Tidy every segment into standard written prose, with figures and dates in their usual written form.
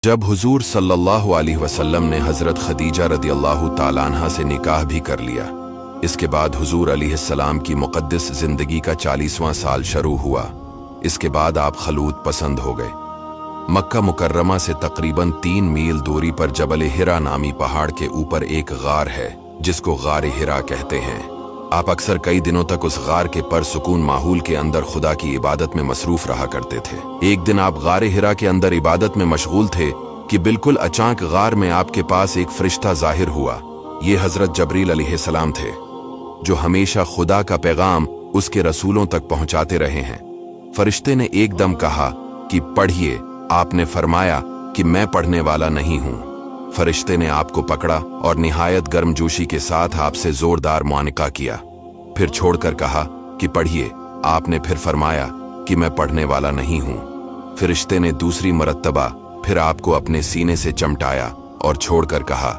जब हुजूर सल्लल्लाहु अलैहि वसल्लम ने हज़रत खदीजा रदियल्लाहु ताला अन्हा से निकाह भी कर लिया, इसके बाद हुजूर अलैहिस्सलाम की मुक़द्दस ज़िंदगी का 40वां साल शुरू हुआ। इसके बाद आप खलूत पसंद हो गए। मक्का मुकर्रमा से तकरीबन 3 मील दूरी पर जबल हिरा नामी पहाड़ के ऊपर एक गार है जिसको गार हिरा कहते हैं। आप अक्सर कई दिनों तक उस गार के परसुकून माहौल के अंदर खुदा की इबादत में मसरूफ रहा करते थे। एक दिन आप गार हिरा के अंदर इबादत में मशगूल थे कि बिल्कुल अचानक गार में आपके पास एक फरिश्ता जाहिर हुआ। ये हजरत जबरील अलैहिस्सलाम थे जो हमेशा खुदा का पैगाम उसके रसूलों तक पहुंचाते रहे हैं। फरिश्ते ने एकदम कहा कि पढ़िए। आपने फरमाया कि मैं पढ़ने वाला नहीं हूं। फरिश्ते ने आपको पकड़ा और निहायत गर्मजोशी के साथ आपसे जोरदार मुआनिका किया, फिर छोड़कर कहा कि पढ़िए। आपने फिर फरमाया कि मैं पढ़ने वाला नहीं हूं। फरिश्ते ने दूसरी मरतबा फिर आपको अपने सीने से चमटाया और छोड़कर कहा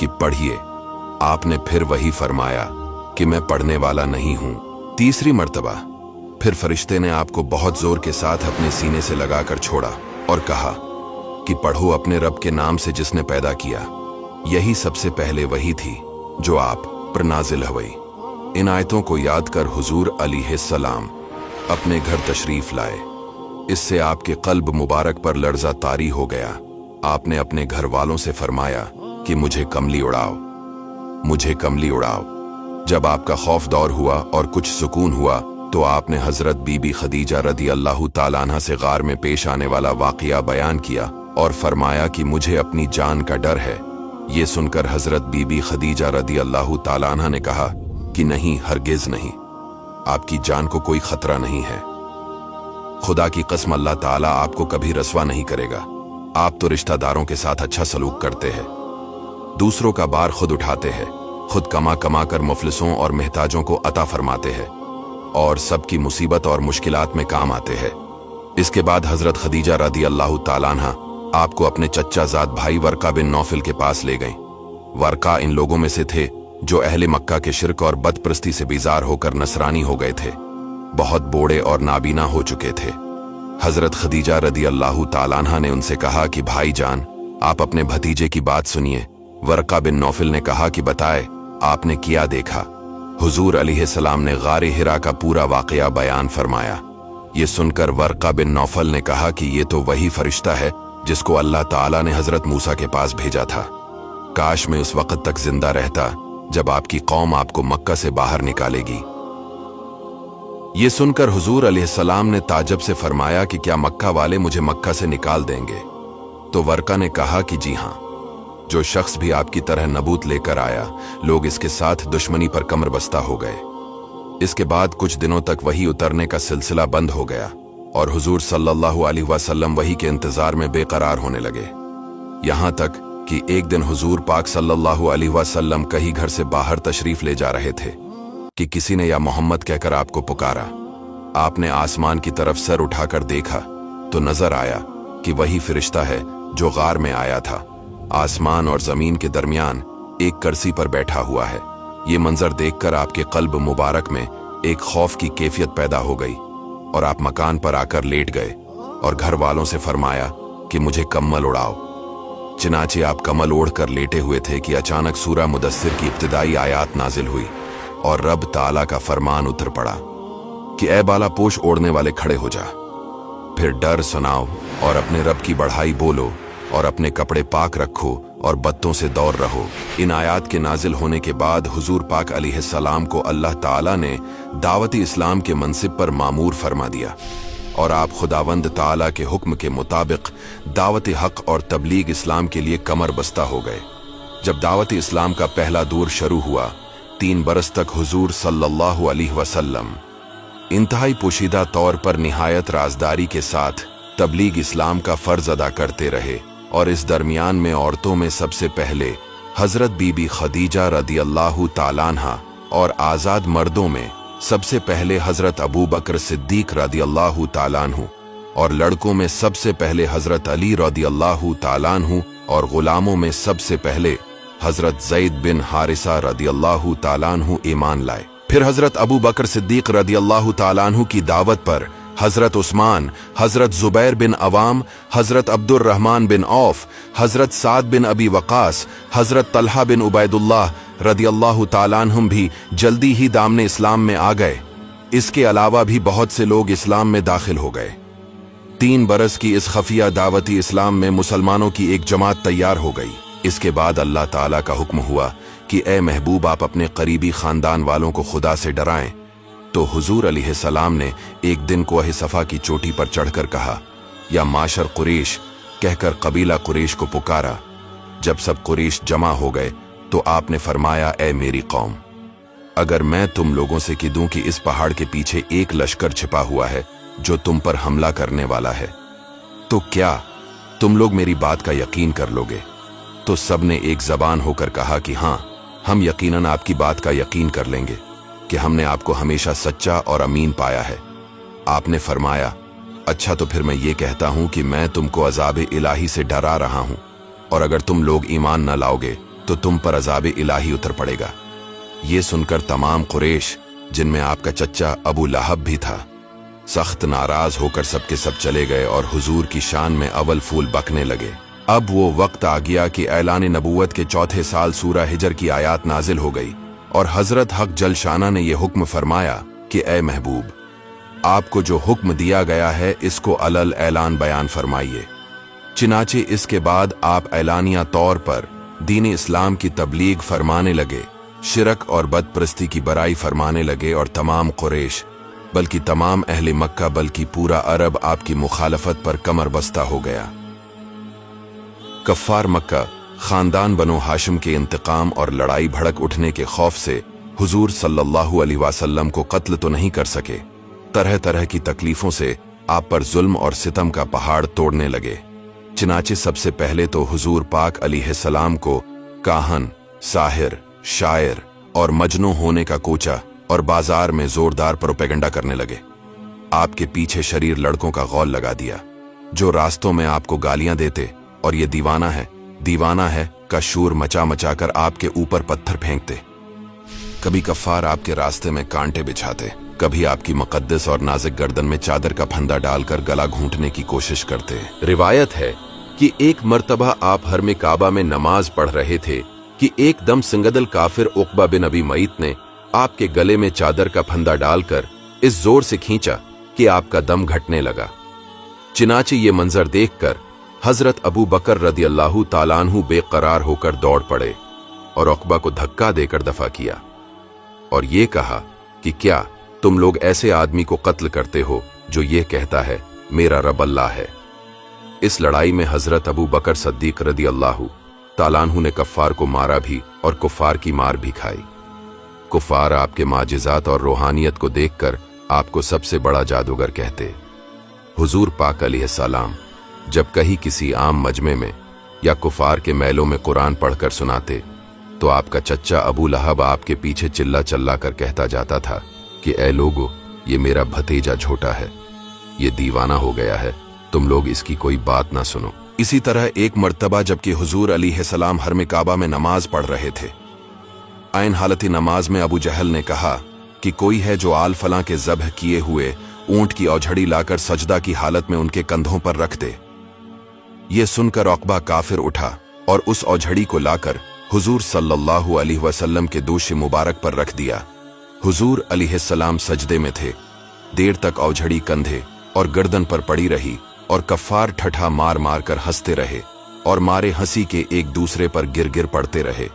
कि पढ़िए। आपने फिर वही फरमाया कि मैं पढ़ने वाला नहीं हूं। तीसरी मरतबा फिर फरिश्ते ने आपको बहुत जोर के साथ अपने सीने से लगाकर छोड़ा और कहा कि पढ़ो अपने रब के नाम से जिसने पैदा किया। यही सबसे पहले वही थी जो आप पर नाजिल हुई। इन आयतों को याद कर हुजूर अलैहिस्सलाम अपने घर तशरीफ लाए। इससे आपके कल्ब मुबारक पर लर्जा तारी हो गया। आपने अपने घर वालों से फरमाया कि मुझे कमली उड़ाओ, मुझे कमली उड़ाओ। जब आपका खौफ दौर हुआ और कुछ सुकून हुआ तो आपने हजरत बीबी खदीजा रदियल्लाहु ताला अन्हा से गार में पेश आने वाला वाकया बयान किया और फरमाया कि मुझे अपनी जान का डर है। ये सुनकर हजरत बीबी खदीजा रदियल्लाहु ताला अन्हा ने कहा कि नहीं, हरगिज नहीं, आपकी जान को कोई खतरा नहीं है। खुदा की कसम, अल्लाह ताला आपको कभी रसवा नहीं करेगा। आप तो रिश्तेदारों के साथ अच्छा सलूक करते हैं, दूसरों का बार खुद उठाते हैं, खुद कमा कमा कर मुफलिसों और मोहताजों को अता फरमाते हैं और सबकी मुसीबत और मुश्किलात में काम आते हैं। इसके बाद हजरत खदीजा रदियल्लाहु ताला अन्हा आपको अपने चच्चाजाद भाई वर्का बिन नौफिल के पास ले गईं। वर्का इन लोगों में से थे जो अहले मक्का के शिरक और बदप्रस्ती से बीजार होकर नसरानी हो गए थे, बहुत बूढ़े और नाबीना हो चुके थे। हजरत खदीजा रदियल्लाहु ताला अन्हा ने उनसे कहा कि भाई जान, आप अपने भतीजे की बात सुनिए। वर्का बिन नौफिल ने कहा कि बताए, आपने क्या देखा? हुजूर अलैहिस्सलाम ने गार हिरा का पूरा वाकया बयान फरमाया। ये सुनकर वर्का बिन नौफल ने कहा कि ये तो वही फरिश्ता है जिसको अल्लाह ताला ने हजरत मूसा के पास भेजा था। काश मैं उस वक्त तक जिंदा रहता जब आपकी कौम आपको मक्का से बाहर निकालेगी। ये सुनकर हुजूर अलैहिस्सलाम ने ताज्जुब से फरमाया कि क्या मक्का वाले मुझे मक्का से निकाल देंगे? तो वर्का ने कहा कि जी हां, जो शख्स भी आपकी तरह नबूत लेकर आया, लोग इसके साथ दुश्मनी पर कमर बस्ता हो गए। इसके बाद कुछ दिनों तक वही उतरने का सिलसिला बंद हो गया और हुजूर सल्लल्लाहु अलैहि वसल्लम वही के इंतजार में बेकरार होने लगे। यहां तक कि एक दिन हुजूर पाक सल्लल्लाहु अलैहि वसल्लम कहीं घर से बाहर तशरीफ ले जा रहे थे कि किसी ने या मोहम्मद कहकर आपको पुकारा। आपने आसमान की तरफ सर उठाकर देखा तो नजर आया कि वही फरिश्ता है जो गार में आया था। आसमान और जमीन के दरमियान एक कर्सी पर बैठा हुआ है। ये मंजर देखकर आपके कल्ब मुबारक में एक खौफ की कैफियत पैदा हो गई और आप मकान पर आकर लेट गए और घर वालों से फरमाया कि मुझे कम्बल उड़ाओ। चिनाचे आप कम्बल ओढ़ कर लेटे हुए थे कि अचानक सूरह मुदस्सिर की इब्तिदाई आयात नाजिल हुई और रब ताला का फरमान उतर पड़ा कि ऐ बाला पोश ओढ़ने वाले खड़े हो जा, फिर डर सुनाओ और अपने रब की बढ़ाई बोलो और अपने कपड़े पाक रखो और बत्तों से दौर रहो। इन आयात के नाजिल होने के बाद हुजूर पाक अलैहिस्सलाम को अल्लाह ताला ने दावत इस्लाम के मनसिब पर मामूर फरमा दिया और आप खुदावंद ताला के हुक्म के मुताबिक दावत हक और तबलीग इस्लाम के लिए कमर बस्ता हो गए। जब दावत इस्लाम का पहला दौर शुरू हुआ, 3 बरस तक हुजूर सल्लल्लाहु अलैहि वसल्लम इंतहाई पोशीदा तौर पर निहायत राजदारी के साथ तबलीग इस्लाम का फर्ज अदा करते रहे और इस दरमियान में औरतों में सबसे पहले हजरत बीबी खदीजा रदियल्लाहु ताला अन्हा और आज़ाद मर्दों में सबसे पहले हजरत अबू बकर सिद्दीक रदियल्लाहु ताला अन्हु और लड़कों में सबसे पहले हजरत अली रदियल्लाहु ताला अन्हु और गुलामों में सबसे पहले हजरत ज़ैद बिन हारिसा रदियल्लाहु ताला अन्हु ईमान लाए। फिर हजरत अबू बकर सिद्दीक रदियल्लाहु ताला अन्हु की दावत पर हजरत उस्मान, हजरत जुबैर बिन अवाम, हजरत अब्दुर रहमान बिन औफ, हजरत साद बिन अबी वकास, हजरत तलहा बिन उबैदुल्लाह रदियल्लाहु ताला अन्हुम भी जल्दी ही दामने इस्लाम में आ गए। इसके अलावा भी बहुत से लोग इस्लाम में दाखिल हो गए। 3 बरस की इस खफिया दावती इस्लाम में मुसलमानों की एक जमात तैयार हो गई। इसके बाद अल्लाह ताला का हुक्म हुआ कि ए महबूब, आप अपने करीबी खानदान वालों को खुदा से डराएं। तो हुजूर अलैहिस्सलाम ने एक दिन कोह सफा की चोटी पर चढ़कर कहा, या माशर कुरैश कहकर कबीला कुरैश को पुकारा। जब सब कुरैश जमा हो गए तो आपने फरमाया, ए मेरी कौम, अगर मैं तुम लोगों से कह दूं कि इस पहाड़ के पीछे एक लश्कर छिपा हुआ है जो तुम पर हमला करने वाला है, तो क्या तुम लोग मेरी बात का यकीन कर लोगे? तो सब ने एक जबान होकर कहा कि हाँ, हम यकीनन आपकी बात का यकीन कर लेंगे कि हमने आपको हमेशा सच्चा और अमीन पाया है। आपने फरमाया, अच्छा तो फिर मैं ये कहता हूं कि मैं तुमको अजाब इलाही से डरा रहा हूं, और अगर तुम लोग ईमान न लाओगे तो तुम पर अजाब इलाही उतर पड़ेगा। ये सुनकर तमाम कुरैश, जिनमें आपका चच्चा अबू लहब भी था, सख्त नाराज होकर सबके सब चले गए और हुजूर की शान में अवल फूल बकने लगे। अब वो वक्त आ गया कि ऐलान नबूवत के चौथे साल सूरह हिजर की आयात नाजिल हो गई और हजरत हक जलशाना ने यह हुक्म फरमाया कि ए महबूब, आपको जो हुक्म दिया गया है इसको अलल ऐलान बयान फरमाइए। चिनाचे इसके बाद आप ऐलानिया तौर पर दीन इस्लाम की तबलीग फरमाने लगे, शिरक और बदप्रस्ती की बराई फरमाने लगे, और तमाम कुरैश बल्कि तमाम अहले मक्का बल्कि पूरा अरब आपकी मुखालफत पर कमर बस्ता हो गया। कफ्फार मक्का खानदान बनो हाशिम के इंतकाम और लड़ाई भड़क उठने के खौफ से हुजूर सल्लल्लाहु अलैहि वसल्लम को कत्ल तो नहीं कर सके, तरह तरह की तकलीफों से आप पर जुल्म और सितम का पहाड़ तोड़ने लगे। चिनाचे सबसे पहले तो हुजूर पाक अलैहिस्सलाम को काहन, साहिर, शायर और मजनू होने का कोचा और बाजार में जोरदार प्रोपेगेंडा करने लगे। आपके पीछे शरीर लड़कों का गौल लगा दिया जो रास्तों में आपको गालियां देते और ये दीवाना है का शूर मचा मचा कर आपके ऊपर पत्थर फेंकते। कभी कफ्फार आपके रास्ते में कांटे बिछाते, कभी आपकी मुकद्दस और नाजुक गर्दन में चादर का फंदा डालकर गला घूंटने की कोशिश करते। रिवायत है कि एक मर्तबा आप हरम काबा में नमाज पढ़ रहे थे कि एकदम सिंगदल काफिर उक़बा बिन अबी मईत ने आपके गले में चादर का फंदा डालकर इस जोर से खींचा कि आपका दम घटने लगा। चिनाचे ये मंजर देखकर हजरत अबू बकर रदियल्लाहु ताला अन्हु बेकरार होकर दौड़ पड़े और उक़बा को धक्का देकर दफा किया और ये कहा कि क्या तुम लोग ऐसे आदमी को कत्ल करते हो जो ये कहता है मेरा रब अल्लाह है। इस लड़ाई में हजरत अबू बकर सद्दीक रदियल्लाहु ताला अन्हु ने कफ्फार को मारा भी और कुफ्फार की मार भी खाई। कुफ्फार आपके माजिज़ात और रूहानियत को देखकर आपको सबसे बड़ा जादूगर कहते। हुजूर पाक अलैहिस्सलाम जब कहीं किसी आम मजमे में या कुफार के महलों में कुरान पढ़कर सुनाते तो आपका चच्चा अबू लहब आपके पीछे चिल्ला चिल्ला कर कहता जाता था कि ए लोगो, ये मेरा भतीजा छोटा है, ये दीवाना हो गया है, तुम लोग इसकी कोई बात ना सुनो। इसी तरह एक मर्तबा जबकि हुजूर अलैहिस्सलाम हरम काबा में नमाज पढ़ रहे थे, आइन हालती नमाज में अबू जहल ने कहा कि कोई है जो आल फलां के ज़ब्ह किए हुए ऊंट की औझड़ी लाकर सजदा की हालत में उनके कंधों पर रख दे। ये सुनकर उक़बा काफिर उठा और उस औझड़ी को लाकर हुजूर सल्लल्लाहु अलैहि वसल्लम के दोष मुबारक पर रख दिया। हुजूर अलैहिस्सलाम सजदे में थे, देर तक औझड़ी कंधे और गर्दन पर पड़ी रही और कफ्फार ठठा मार मार कर हंसते रहे और मारे हंसी के एक दूसरे पर गिर गिर पड़ते रहे।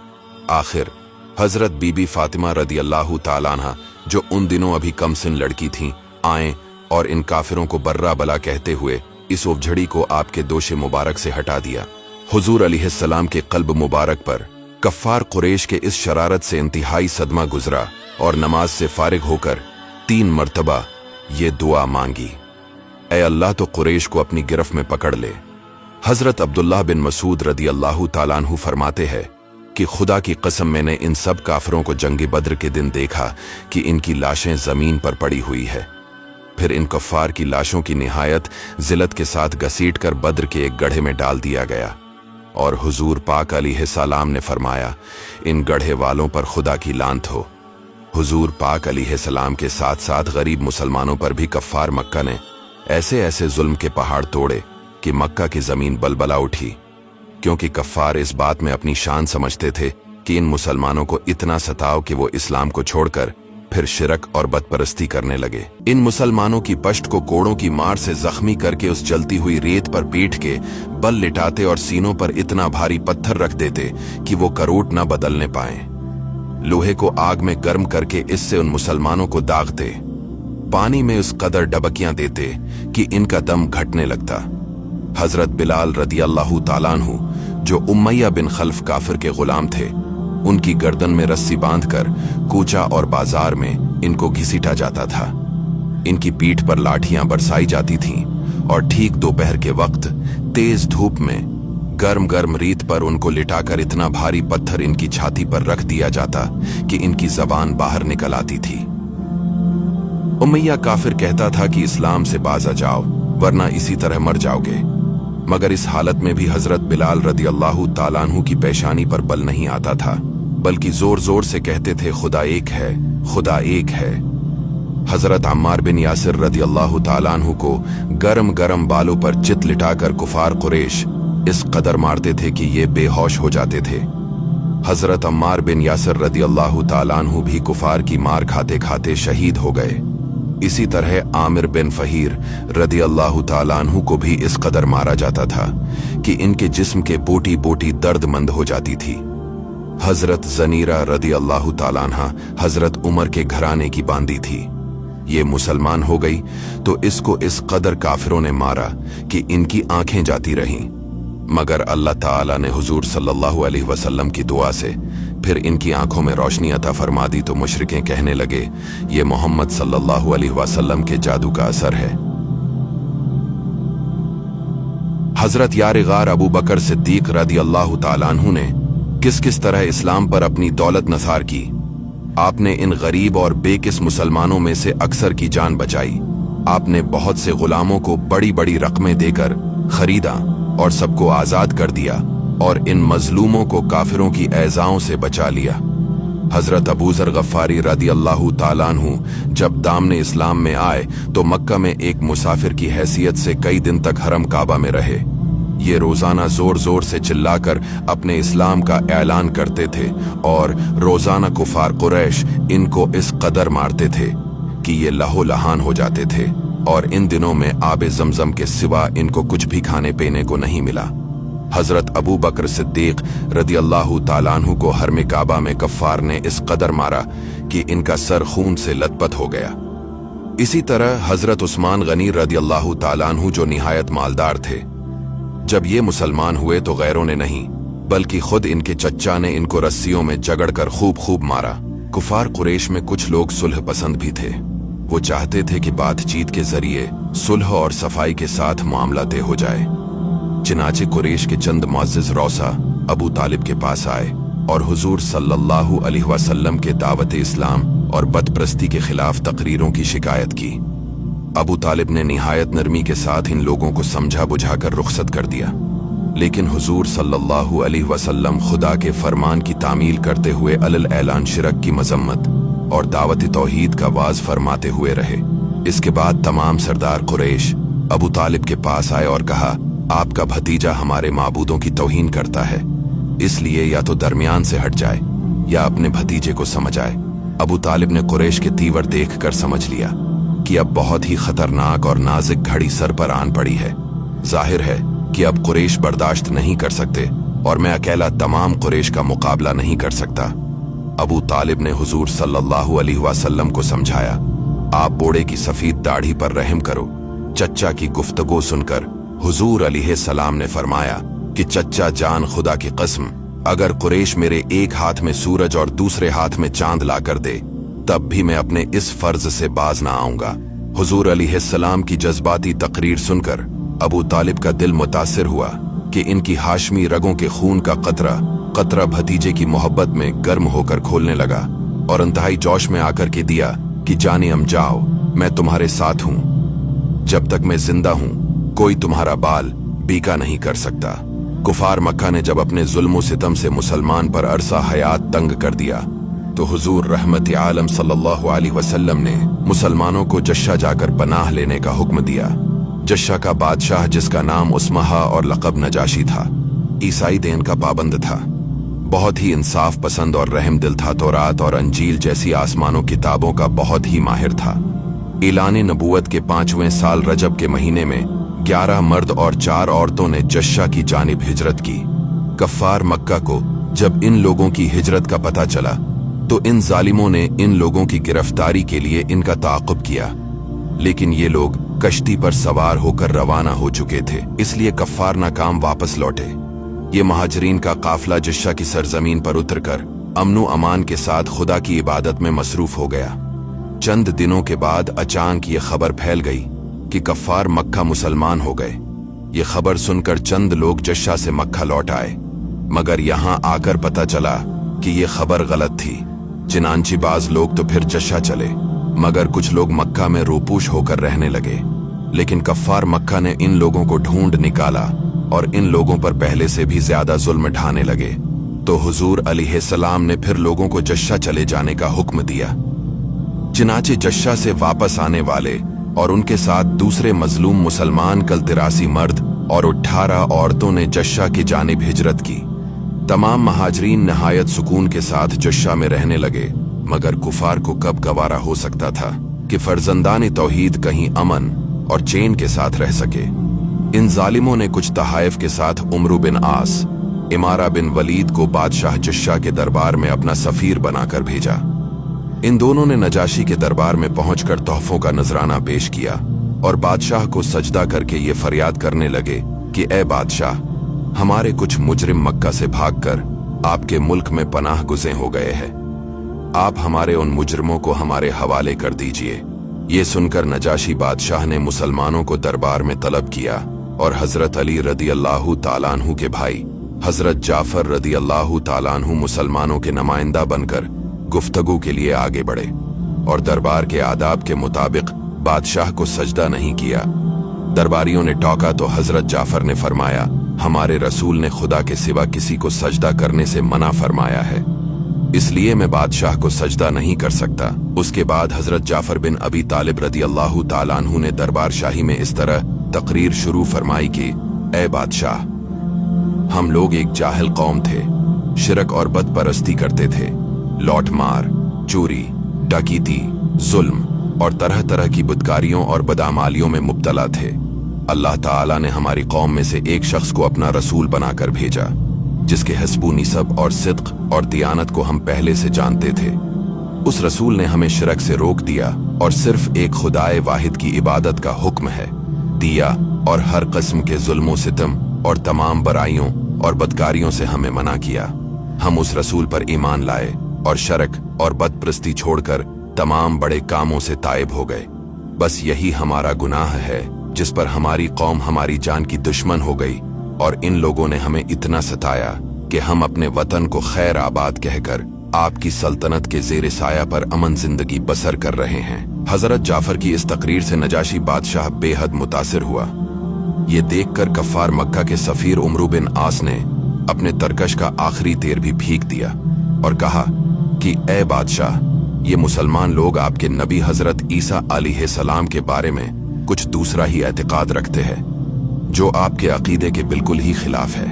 आखिर हजरत बीबी फातिमा रदियल्लाहु ताला अन्हा, जो उन दिनों अभी कमसिन लड़की थीं, आए और इन काफिरों को बर्रा बला कहते हुए इस औझड़ी को आपके दोषे मुबारक से हटा दिया। हुजूर अलैहिस्सलाम के कल्ब मुबारक पर कफ्फार कुरैश के इस शरारत से इंतहाई सदमा गुजरा और नमाज से फारिग होकर 3 मर्तबा ये दुआ मांगी, ऐ अल्लाह तो कुरैश को अपनी गिरफ्त में पकड़ ले। हजरत अब्दुल्लाह बिन मसूद रदियल्लाहु ताला अन्हु फरमाते हैं कि खुदा की कसम मैंने इन सब काफिरों को जंग बद्र के दिन देखा कि इनकी लाशें जमीन पर पड़ी हुई है। फिर इन कफ्फार की लाशों की निहायत जिल्लत के साथ घसीट कर बद्र के एक गड्ढे में डाल दिया गया और हुजूर पाक अलैहिस्सलाम ने फरमाया, इन गड्ढे वालों पर खुदा की लानत हो। हुजूर पाक अलैहिस्सलाम के साथ साथ गरीब मुसलमानों पर भी कफ्फार मक्का ने ऐसे ऐसे जुल्म के पहाड़ तोड़े कि मक्का की जमीन बलबला उठी, क्योंकि कफ्फार इस बात में अपनी शान समझते थे कि इन मुसलमानों को इतना सताओ कि वो इस्लाम को छोड़कर फिर शिरक और बदपरस्ती करने लगे। इन मुसलमानों की पश्त को कोड़ों की मार से जख्मी करके उस जलती हुई रेत पर पीट के बल लिटाते और सीनों पर इतना भारी पत्थर रख देते कि वो करोट न बदलने पाए। लोहे को आग में गर्म करके इससे उन मुसलमानों को दागते, पानी में उस कदर डबकियां देते कि इनका दम घटने लगता। हजरत बिलाल रदी अल्लाह ताला अन्हु, जो उमैया बिन खल्फ काफिर के गुलाम थे, उनकी गर्दन में रस्सी बांधकर कूचा और बाजार में इनको घसीटा जाता था। इनकी पीठ पर लाठियां बरसाई जाती थीं और ठीक दोपहर के वक्त तेज धूप में गर्म गर्म रीत पर उनको लिटाकर इतना भारी पत्थर इनकी छाती पर रख दिया जाता कि इनकी जबान बाहर निकल आती थी। उमैया काफिर कहता था कि इस्लाम से बाज आ जाओ वरना इसी तरह मर जाओगे, मगर इस हालत में भी हजरत बिलाल रदी अल्लाह ताला अन्हु की पेशानी पर बल नहीं आता था, बल्कि जोर जोर से कहते थे खुदा एक है, खुदा एक है। हजरत अम्मार बिन यासिर रदी अल्लाह ताला अन्हु को गरम गरम बालों पर चित लिटाकर कुफार कुरैश इस कदर मारते थे कि ये बेहोश हो जाते थे। हजरत अम्मार बिन यासिर रदी अल्लाह ताला अन्हु भी कुफार की मार खाते खाते शहीद हो गए। इसी तरह आमिर बिन फहीर रदी अल्लाह ताला अन्हु को भी इस कदर मारा जाता था कि इनके जिस्म के बोटी बोटी दर्दमंद हो जाती थी। हजरत जनीरा रदी अल्लाह ताला अन्हा हजरत उमर के घराने की बांदी थी। ये मुसलमान हो गई तो इसको इस कदर काफिरों ने मारा कि इनकी आंखें जाती रहीं, मगर अल्लाह ताला ने हुजूर सल्लल्लाहु अलैहि वसल्लम की दुआ से फिर इनकी आंखों में रोशनी अता फरमा दी, तो मुशरिकें कहने लगे ये मोहम्मद सल्लल्लाहु अलैहि वसल्लम के जादू का असर है। हजरत यार गार अबू बकर सिद्दीक रदी अल्लाह ताला अन्हु ने किस किस तरह इस्लाम पर अपनी दौलत नसार की। आपने इन गरीब और बेकिस मुसलमानों में से अक्सर की जान बचाई। आपने बहुत से गुलामों को बड़ी बड़ी रकमें देकर खरीदा और सबको आजाद कर दिया और इन मजलूमों को काफिरों की ऐजाओं से बचा लिया। हजरत अबू जर गफ्फारी रदी अल्लाह ताला अन्हु जब दामने इस्लाम में आए तो मक्का में एक मुसाफिर की हैसियत से कई दिन तक हरम काबा में रहे। ये रोजाना जोर जोर से चिल्लाकर अपने इस्लाम का ऐलान करते थे और रोजाना कुफार कुरैश इनको इस कदर मारते थे कि ये लहो लहान हो जाते थे और इन दिनों में आबे जमजम के सिवा इनको कुछ भी खाने पीने को नहीं मिला। हजरत अबू बकर सिद्दीक रदी अल्लाह ताला अन्हु को हरम काबा में कफ्फार ने इस कदर मारा कि इनका सर खून से लथपथ हो गया। इसी तरह हजरत उस्मान गनी रदी अल्लाह ताला अन्हु जो निहायत मालदार थे, जब ये मुसलमान हुए तो गैरों ने नहीं बल्कि खुद इनके चच्चा ने इनको रस्सियों में जगड़कर खूब खूब मारा। कुफार कुरैश में कुछ लोग सुलह पसंद भी थे। वो चाहते थे कि बातचीत के जरिए सुलह और सफाई के साथ मामला तय हो जाए। चिनाचे कुरैश के चंद मुअज़्ज़िज़ रौसा अबू तालिब के पास आए और हुजूर सल्लल्लाहु अलैहि वसल्लम के दावत इस्लाम और बदप्रस्ती के खिलाफ तकरीरों की शिकायत की। अबू तालिब ने निहायत नरमी के साथ इन लोगों को समझा बुझाकर रुखसत कर दिया, लेकिन हुजूर सल्लल्लाहु अलैहि वसल्लम खुदा के फरमान की तामील करते हुए अलल ऐलान शिरक की मजम्मत और दावत तौहीद का वाज फरमाते हुए रहे। इसके बाद तमाम सरदार कुरैश अबू तालिब के पास आए और कहा, आपका भतीजा हमारे माबूदों की तौहीन करता है, इसलिए या तो दरमियान से हट जाए या अपने भतीजे को समझ आए। अबू तालिब ने कुरैश के तीवर देखकर समझ लिया कि अब बहुत ही खतरनाक और नाजुक घड़ी सर पर आन पड़ी है। जाहिर है कि अब कुरैश बर्दाश्त नहीं कर सकते और मैं अकेला तमाम कुरैश का मुकाबला नहीं कर सकता। अबू तालिब ने हुजूर सल्लल्लाहु अलैहि वसल्लम को समझाया, आप बूढ़े की सफेद दाढ़ी पर रहम करो। चच्चा की गुफ्तगू सुनकर हुजूर अलैहिस्सलाम ने फरमाया कि चच्चा जान खुदा की कसम, अगर कुरैश मेरे एक हाथ में सूरज और दूसरे हाथ में चांद ला कर दे तब भी मैं अपने इस फर्ज से बाज ना आऊंगा। हुजूर अलैहिस्सलाम की जज्बाती तकरीर सुनकर अबू तालिब का दिल मुतासिर हुआ कि इनकी हाशमी रगों के खून का कतरा कतरा भतीजे की मोहब्बत में गर्म होकर खोलने लगा और इंतहाई जोश में आकर के दिया कि जाने हम जाओ, मैं तुम्हारे साथ हूं। जब तक मैं जिंदा हूं कोई तुम्हारा बाल बीका नहीं कर सकता। कुफार मक्का ने जब अपने जुल्म सितम से मुसलमान पर अरसा हयात तंग कर दिया तो हुजूर रहमत आलम सल्लल्लाहु अलैहि वसल्लम ने मुसलमानों को जश्शा जाकर पनाह लेने का हुक्म दिया। जश्शा का बादशाह, जिसका नाम उस्महा और लक़ब नजाशी था, ईसाई दीन का पाबंद था, बहुत ही इंसाफ पसंद और रहम दिल था। तौरात और अंजील जैसी आसमानों किताबों का बहुत ही माहिर था। ऐलान नबूवत के 5वें साल रजब के महीने में 11 मर्द और 4 औरतों ने जश्शा की जानिब हिजरत की। कफ्फार मक्का को जब इन लोगों की हिजरत का पता चला तो इन जालिमों ने इन लोगों की गिरफ्तारी के लिए इनका ताक़ुब किया, लेकिन ये लोग कश्ती पर सवार होकर रवाना हो चुके थे, इसलिए कफ्फार नाकाम वापस लौटे। ये महाजरीन का काफिला जश्शा की सरजमीन पर उतरकर अमन अमान के साथ खुदा की इबादत में मसरूफ हो गया। चंद दिनों के बाद अचानक ये खबर फैल गई कि कफ्फार मक्का मुसलमान हो गए। ये खबर सुनकर चंद लोग जश्शा से मक्का लौट आए, मगर यहाँ आकर पता चला कि ये खबर गलत थी। चिनांची बाज लोग तो फिर जश्शा चले, मगर कुछ लोग मक्का में रोपूश होकर रहने लगे। लेकिन कफ्फार मक्का ने इन लोगों को ढूंढ निकाला और इन लोगों पर पहले से भी ज्यादा जुल्म ढाने लगे। तो हुजूर अलैहिस्सलाम ने फिर लोगों को जश्शा चले जाने का हुक्म दिया। चिनाचे जश्शा से वापस आने वाले और उनके साथ दूसरे मजलूम मुसलमान कल 83 मर्द और 18 औरतों ने जश्शा की जानिब हिजरत की। तमाम महाजरीन नहायत सुकून के साथ जश्शा में रहने लगे, मगर कुफार को कब गवारा हो सकता था कि फर्जंदान तौहीद कहीं अमन और चैन के साथ रह सके। इन जालिमों ने कुछ तहाइफ के साथ उमरू बिन आस, इमारा बिन वलीद को बादशाह जश्शा के दरबार में अपना सफीर बनाकर भेजा। इन दोनों ने नजाशी के दरबार में पहुंचकर तोहफों का नजराना पेश किया और बादशाह को सजदा करके ये फरियाद करने लगे कि ए बादशाह, हमारे कुछ मुजरिम मक्का से भागकर आपके मुल्क में पनाह गुज़े हो गए हैं। आप हमारे उन मुजरिमों को हमारे हवाले कर दीजिए। ये सुनकर नजाशी बादशाह ने मुसलमानों को दरबार में तलब किया और हजरत अली रदी अल्लाह ताला अन्हु के भाई हजरत जाफर रदी अल्लाह ताला अन्हु मुसलमानों के नुमाइंदा बनकर गुफ्तगू के लिए आगे बढ़े और दरबार के आदाब के मुताबिक बादशाह को सजदा नहीं किया। दरबारियों ने टोका तो हजरत जाफर ने फरमाया, हमारे रसूल ने खुदा के सिवा किसी को सजदा करने से मना फरमाया है, इसलिए मैं बादशाह को सजदा नहीं कर सकता। उसके बाद हजरत जाफर बिन अबी तालिब रदी अल्लाह ताला अन्हु ने दरबार शाही में इस तरह तकरीर शुरू फरमाई कि ए बादशाह, हम लोग एक जाहिल कौम थे, शिरक और बदपरस्ती करते थे, लौट मार, चोरी, डकैती, जुल्म और तरह तरह की बुदकारियों और बदामालियों में मुब्तला थे। अल्लाह ताला ने हमारी कौम में से एक शख्स को अपना रसूल बनाकर भेजा, जिसके हस्बू निसब और सिद्क और दियानत को हम पहले से जानते थे। उस रसूल ने हमें शिरक से रोक दिया और सिर्फ एक खुदाए वाहिद की इबादत का हुक्म है दिया और हर किस्म के जुल्मों सितम और तमाम बुराइयों और बदकारियों से हमें मना किया। हम उस रसूल पर ईमान लाए और शरक और बदप्रस्ती छोड़कर तमाम बड़े कामों से ताइब हो गए। बस यही हमारा गुनाह है जिस पर हमारी कौम हमारी जान की दुश्मन हो गई और इन लोगों ने हमें इतना सताया कि हम अपने वतन को खैर आबाद कहकर आपकी सल्तनत के ज़ेर साया पर अमन जिंदगी बसर कर रहे हैं। हजरत जाफर की इस तकरीर से नजाशी बादशाह बेहद मुतासिर हुआ। ये देखकर कफ्फार मक्का के सफीर उमरू बिन आस ने अपने तरकश का आखिरी तेर भी फेंक दिया और कहा कि ए बादशाह, ये मुसलमान लोग आपके नबी हजरत ईसा अलैहिस्सलाम के बारे में कुछ दूसरा ही एतकाद रखते हैं, जो आपके अकीदे के बिल्कुल ही खिलाफ है।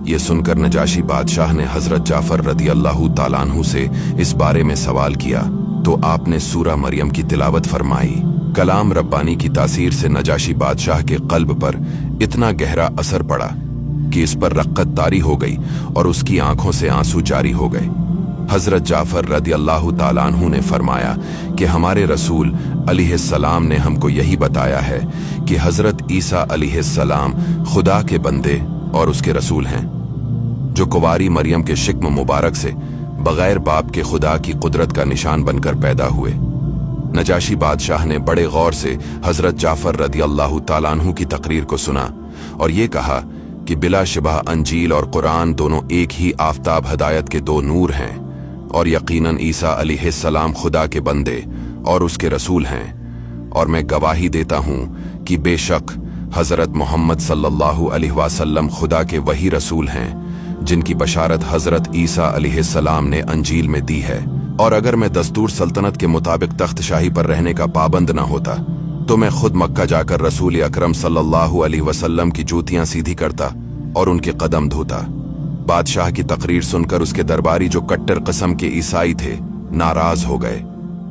ये सुनकर नजाशी बादशाह ने हजरत जाफर रदी अल्लाह ताला अन्हु से इस बारे में सवाल किया तो आपने सूरा मरियम की तिलावत फरमाई। कलाम रब्बानी की तासीर से नजाशी बादशाह के कल्ब पर इतना गहरा असर पड़ा कि इस पर रक्कत तारी हो गई और उसकी आंखों से आंसू जारी हो गए। हजरत जाफर रदी अल्लाह ताला अन्हु ने फरमाया कि हमारे रसूल अलैहिस्सलाम ने हमको यही बताया है कि हजरत ईसा अलैहिस्सलाम खुदा के बंदे और उसके रसूल हैं, जो कुंवारी मरियम के शिक्म मुबारक से बगैर बाप के खुदा की कुदरत का निशान बनकर पैदा हुए। नजाशी बादशाह ने बड़े गौर से हजरत जाफर रदी अल्लाह ताला अन्हु की तकरीर को सुना और ये कहा कि बिलाशिबा अंजील और कुरान दोनों एक ही आफताब हदायत के दो नूर हैं और यकीनन ईसा अलैहिस्सलाम खुदा के बंदे और उसके रसूल हैं, और मैं गवाही देता हूँ कि बेशक हजरत मोहम्मद सल्लल्लाहु अलैहि वसल्लम खुदा के वही रसूल हैं जिनकी बशारत हजरत ईसा अलैहिस्सलाम ने अंजील में दी है। और अगर मैं दस्तूर सल्तनत के मुताबिक तख्त शाही पर रहने का पाबंद न होता तो मैं खुद मक्का जाकर रसूल अकरम सल्लल्लाहु अलैहि वसल्लम की जूतियां सीधी करता और उनके कदम धोता। बादशाह की तकरीर सुनकर उसके दरबारी जो कट्टर किस्म के ईसाई थे नाराज हो गए,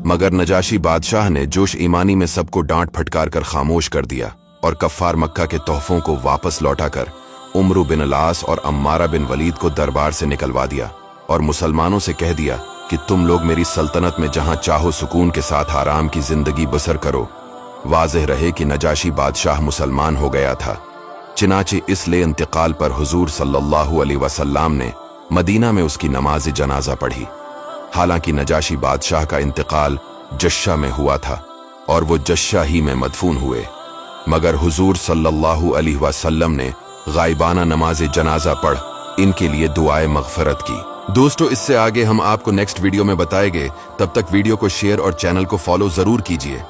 मगर नजाशी बादशाह ने जोश ईमानी में सबको डांट फटकार कर खामोश कर दिया और कफ्फार मक्का के तोहफों को वापस लौटाकर उमरू बिन अलास और अम्मारा बिन वलीद को दरबार से निकलवा दिया और मुसलमानों से कह दिया कि तुम लोग मेरी सल्तनत में जहां चाहो सुकून के साथ आराम की जिंदगी बसर करो। वाज़ेह रहे कि नजाशी बादशाह मुसलमान हो गया था। चिनाचे इसलिए इंतकाल पर हुजूर सल्लल्लाहु अलैहि वसल्लम ने मदीना में उसकी नमाज जनाजा पढ़ी। हालांकि नजाशी बादशाह का इंतकाल जश्शा में हुआ था और वो जश्शा ही में मदफून हुए, मगर हुजूर सल्लल्लाहु अलैहि वसल्लम ने गायबाना नमाज जनाजा पढ़ इनके लिए दुआए मगफरत की। दोस्तों, इससे आगे हम आपको नेक्स्ट वीडियो में बताएंगे। तब तक वीडियो को शेयर और चैनल को फॉलो जरूर कीजिए।